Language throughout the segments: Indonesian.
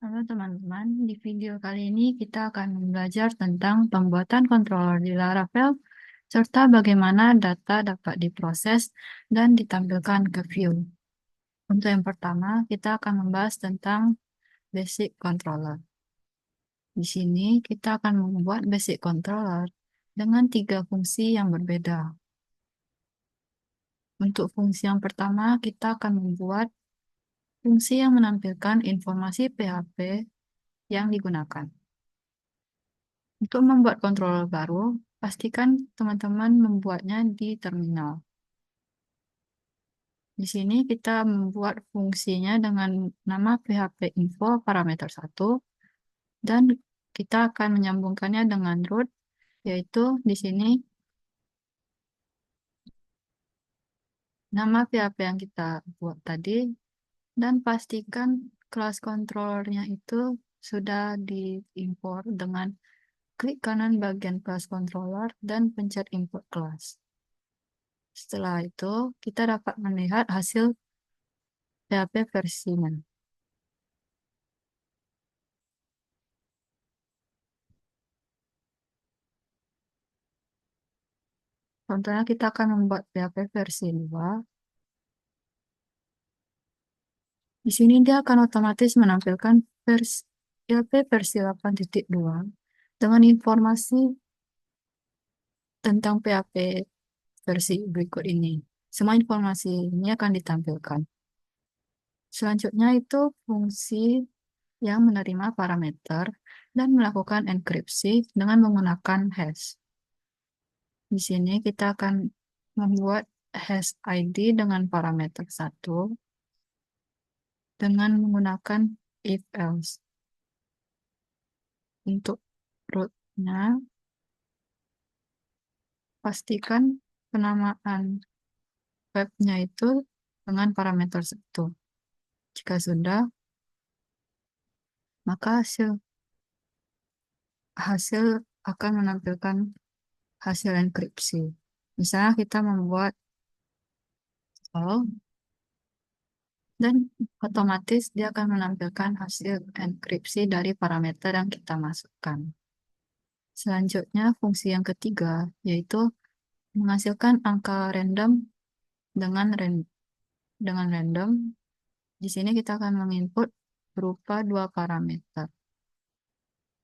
Halo teman-teman, di video kali ini kita akan belajar tentang pembuatan controller di Laravel serta bagaimana data dapat diproses dan ditampilkan ke view. Untuk yang pertama, kita akan membahas tentang basic controller. Di sini kita akan membuat basic controller dengan 3 fungsi yang berbeda. Untuk fungsi yang pertama, kita akan membuat fungsi yang menampilkan informasi PHP yang digunakan. Untuk membuat controller baru, pastikan teman-teman membuatnya di terminal. Di sini kita membuat fungsinya dengan nama PHP info parameter 1 dan kita akan menyambungkannya dengan root, yaitu di sini nama PHP yang kita buat tadi, dan pastikan kelas controllernya itu sudah diimport dengan klik kanan bagian kelas controller dan pencet import kelas. Setelah itu, kita dapat melihat hasil PHP versinya. Contohnya kita akan membuat PHP versi 2. Di sini dia akan otomatis menampilkan PHP versi 8.2 dengan informasi tentang PHP versi berikut ini. Semua informasi ini akan ditampilkan. Selanjutnya itu fungsi yang menerima parameter dan melakukan enkripsi dengan menggunakan hash. Di sini kita akan membuat hash ID dengan parameter 1 dengan menggunakan if else. Untuk rootnya, pastikan penamaan webnya itu dengan parameter 1. Jika sudah, maka hasil akan menampilkan hasil enkripsi. Misalnya kita membuat dan otomatis dia akan menampilkan hasil enkripsi dari parameter yang kita masukkan. Selanjutnya, fungsi yang ketiga, yaitu menghasilkan angka random dengan random. Di sini kita akan menginput berupa 2 parameter.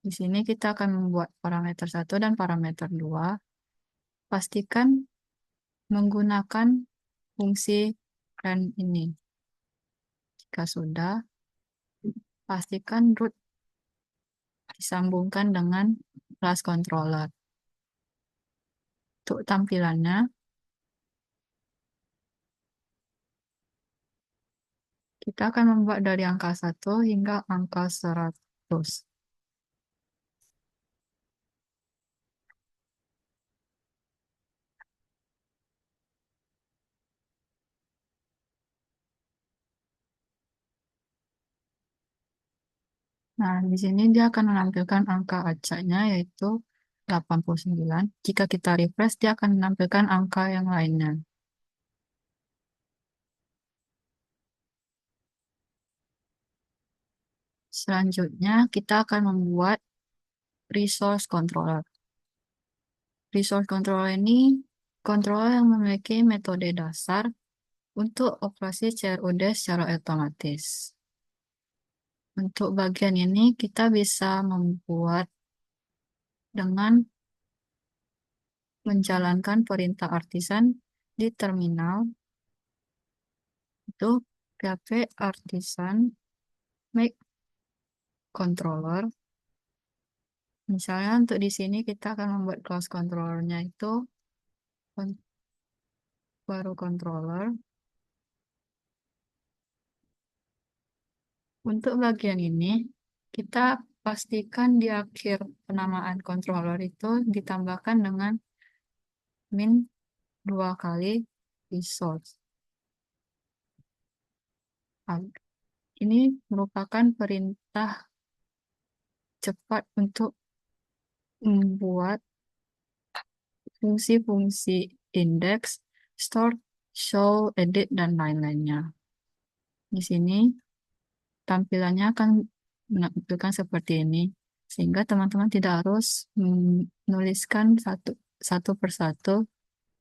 Di sini kita akan membuat parameter 1 dan parameter 2. Pastikan menggunakan fungsi rand ini. Jika sudah, pastikan root disambungkan dengan class controller. Untuk tampilannya, kita akan membuat dari angka 1 hingga angka 100. Nah, di sini dia akan menampilkan angka acaknya yaitu 89. Jika kita refresh, dia akan menampilkan angka yang lainnya. Selanjutnya, kita akan membuat resource controller. Resource controller ini controller yang memiliki metode dasar untuk operasi CRUD secara otomatis. Untuk bagian ini, kita bisa membuat dengan menjalankan perintah artisan di terminal. Itu php artisan make controller. Misalnya untuk di sini kita akan membuat class controllernya itu baru controller. Untuk bagian ini, kita pastikan di akhir penamaan controller itu ditambahkan dengan min 2 kali resource. Ini merupakan perintah cepat untuk membuat fungsi-fungsi index, store, show, edit, dan lain-lainnya. Di sini tampilannya akan menampilkan seperti ini. Sehingga teman-teman tidak harus menuliskan satu, satu persatu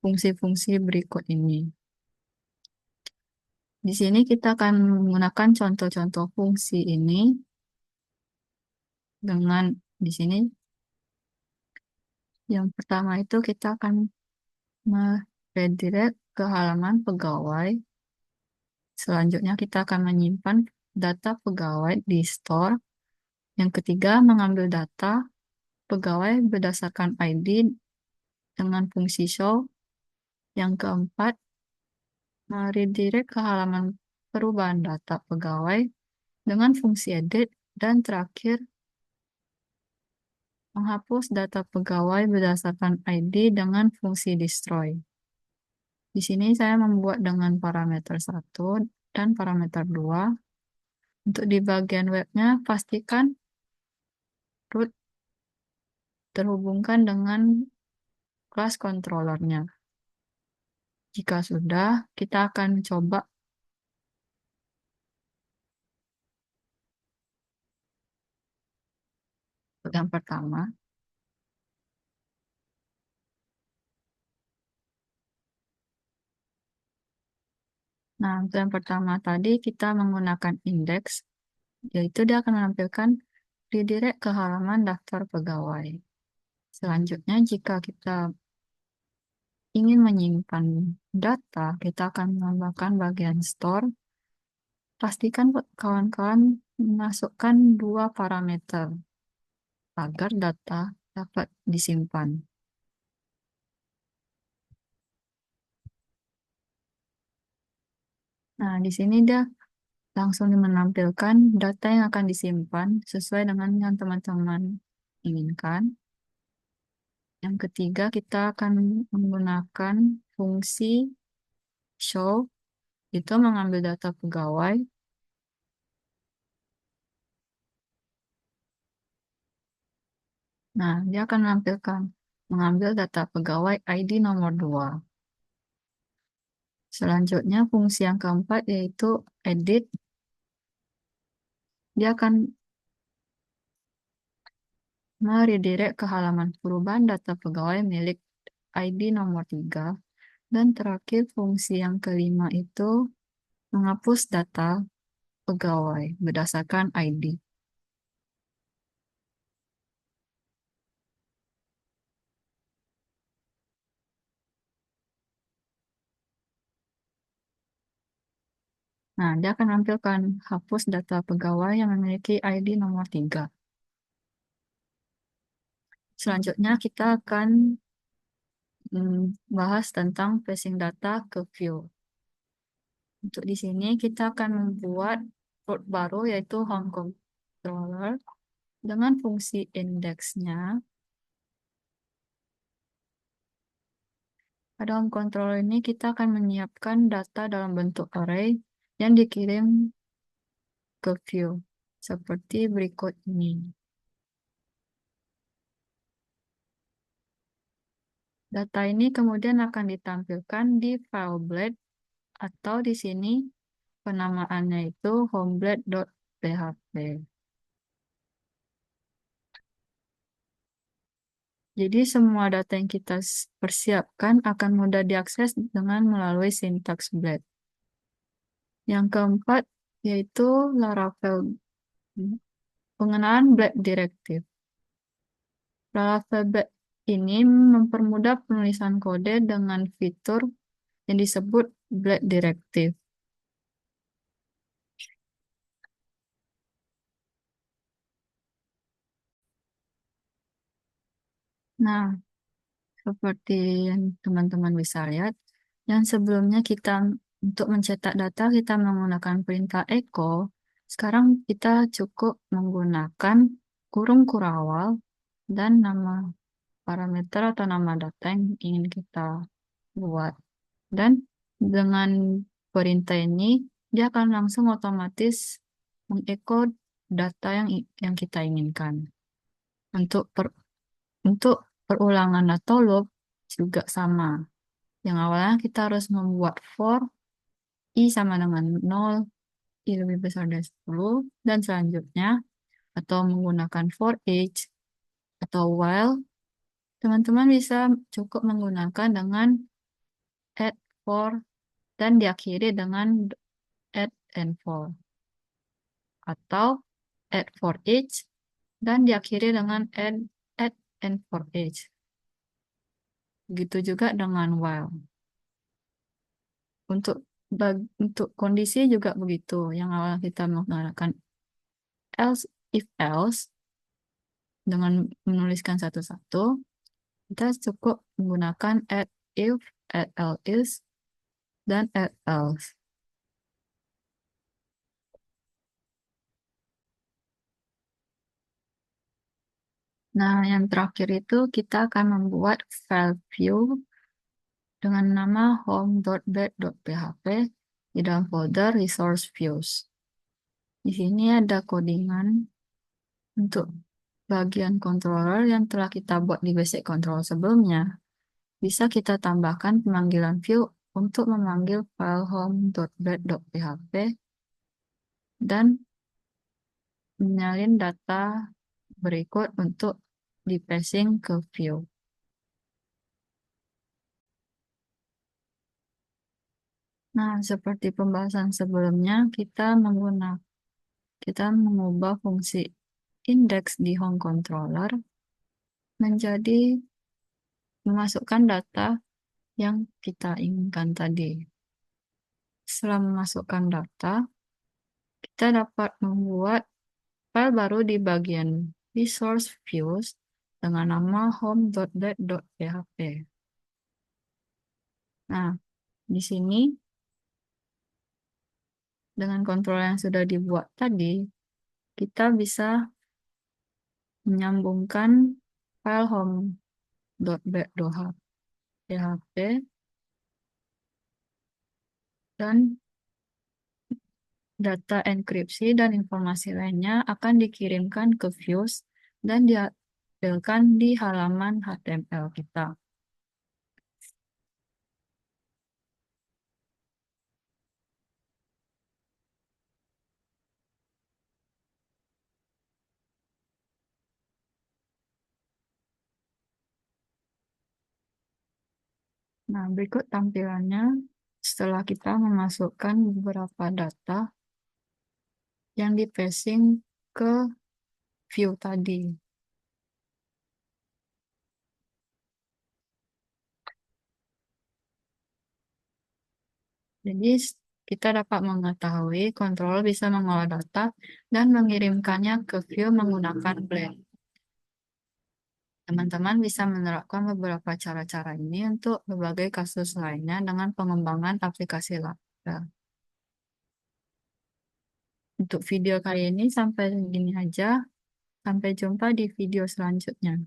fungsi-fungsi berikut ini. Di sini kita akan menggunakan contoh-contoh fungsi ini dengan di sini yang pertama itu kita akan redirect ke halaman pegawai. Selanjutnya kita akan menyimpan data pegawai di store. Yang ketiga, mengambil data pegawai berdasarkan ID dengan fungsi show. Yang keempat, meredirect ke halaman perubahan data pegawai dengan fungsi edit. Dan terakhir, menghapus data pegawai berdasarkan ID dengan fungsi destroy. Di sini saya membuat dengan parameter 1 dan parameter 2. Untuk di bagian webnya, pastikan root terhubungkan dengan kelas controllernya. Jika sudah, kita akan coba yang pertama. Nah, untuk yang pertama tadi kita menggunakan indeks, yaitu dia akan menampilkan redirect ke halaman daftar pegawai. Selanjutnya, jika kita ingin menyimpan data, kita akan menambahkan bagian store. Pastikan kawan-kawan memasukkan dua parameter agar data dapat disimpan. Nah, di sini dia langsung menampilkan data yang akan disimpan sesuai dengan yang teman-teman inginkan. Yang ketiga, kita akan menggunakan fungsi show, itu mengambil data pegawai. Nah, dia akan menampilkan mengambil data pegawai ID nomor 2. Selanjutnya, fungsi yang keempat yaitu edit. Dia akan meredirect ke halaman perubahan data pegawai milik ID nomor 3. Dan terakhir, fungsi yang kelima itu menghapus data pegawai berdasarkan ID. Nah, dia akan menampilkan hapus data pegawai yang memiliki ID nomor 3. Selanjutnya, kita akan bahas tentang passing data ke view. Untuk di sini, kita akan membuat root baru, yaitu home controller, dengan fungsi indeksnya. Pada home controller ini, kita akan menyiapkan data dalam bentuk array yang dikirim ke view, seperti berikut ini. Data ini kemudian akan ditampilkan di file blade atau di sini penamaannya itu homeblade.php. Jadi semua data yang kita persiapkan akan mudah diakses dengan melalui sintaks blade. Yang keempat yaitu Laravel, pengenalan blade directive. Laravel blade ini mempermudah penulisan kode dengan fitur yang disebut blade directive. Nah, seperti yang teman-teman bisa lihat, yang sebelumnya kita untuk mencetak data kita menggunakan perintah echo, sekarang kita cukup menggunakan kurung kurawal dan nama parameter atau nama data yang ingin kita buat. Dan dengan perintah ini, dia akan langsung otomatis mengecho data yang kita inginkan. Untuk untuk perulangan atau loop juga sama. Yang awalnya kita harus membuat for I sama dengan 0, I lebih besar dari 10, dan selanjutnya atau menggunakan for each atau while, teman-teman bisa cukup menggunakan dengan at, for, dan diakhiri dengan at and for. Atau at for each dan diakhiri dengan at and for each. Begitu juga dengan while. Untuk kondisi juga begitu. Yang awal kita menggunakan else, if else, dengan menuliskan satu-satu, kita cukup menggunakan at if, at else, dan at else. Nah, yang terakhir itu kita akan membuat file view dengan nama home.bat.php di dalam folder resource views. Di sini ada codingan untuk bagian controller yang telah kita buat di basic control sebelumnya. Bisa kita tambahkan pemanggilan view untuk memanggil file home.bat.php dan menyalin data berikut untuk di passing ke view. Nah, seperti pembahasan sebelumnya, kita mengubah fungsi index di home controller menjadi memasukkan data yang kita inginkan tadi. Setelah memasukkan data, kita dapat membuat file baru di bagian resource views dengan nama home.bat.php. Nah, di sini dengan kontrol yang sudah dibuat tadi, kita bisa menyambungkan file home.bat.php dan data enkripsi dan informasi lainnya akan dikirimkan ke views dan ditampilkan di halaman HTML kita. Nah, berikut tampilannya setelah kita memasukkan beberapa data yang di-passing ke view tadi. Jadi, kita dapat mengetahui controller bisa mengolah data dan mengirimkannya ke view menggunakan Blend. Teman-teman bisa menerapkan beberapa cara-cara ini untuk berbagai kasus lainnya dengan pengembangan aplikasi Laravel. Untuk video kali ini sampai segini aja. Sampai jumpa di video selanjutnya.